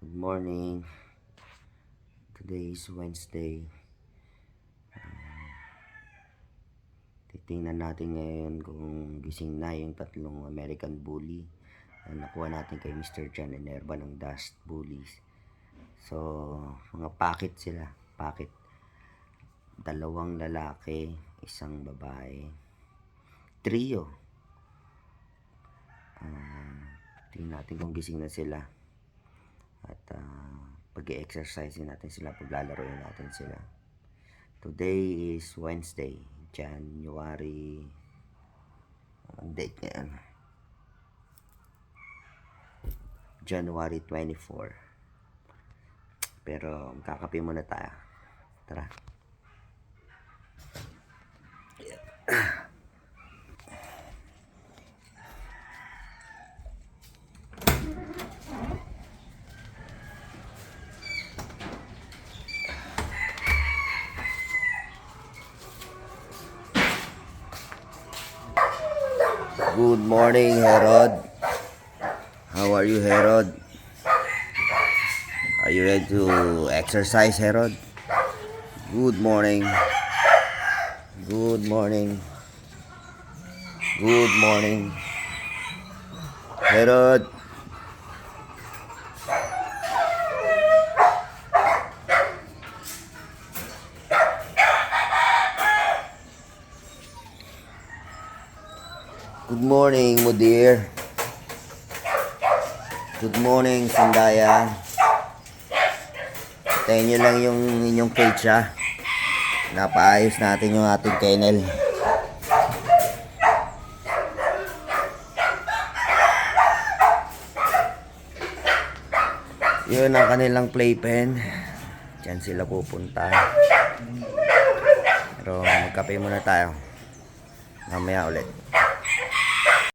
Good morning. Today is Wednesday. Titingnan natin ngayon kung gising na yung tatlong American Bully na nakuha natin kay Mr. John Enerva ng Dust Bullies. So, mga packet sila. Packet. Dalawang lalaki, isang babae. Trio. Tingnan natin kung gising na sila. At pag-exercise natin sila, paglalaroin natin sila. Today is Wednesday, January, ang date ngayon, January 24. Pero kakape muna tayo. Tara. Good morning, Herod. How are you, Herod? Are you ready to exercise, Herod? Good morning. Good morning. Good morning. Herod. Good morning, Mudir. Good morning, Sandaya. Tayo nyo lang yung inyong cage, ha. Napaayos natin yung ating kennel. Yun ang kanilang playpen. Diyan sila pupunta. Pero magkape muna tayo. Mamaya ulit.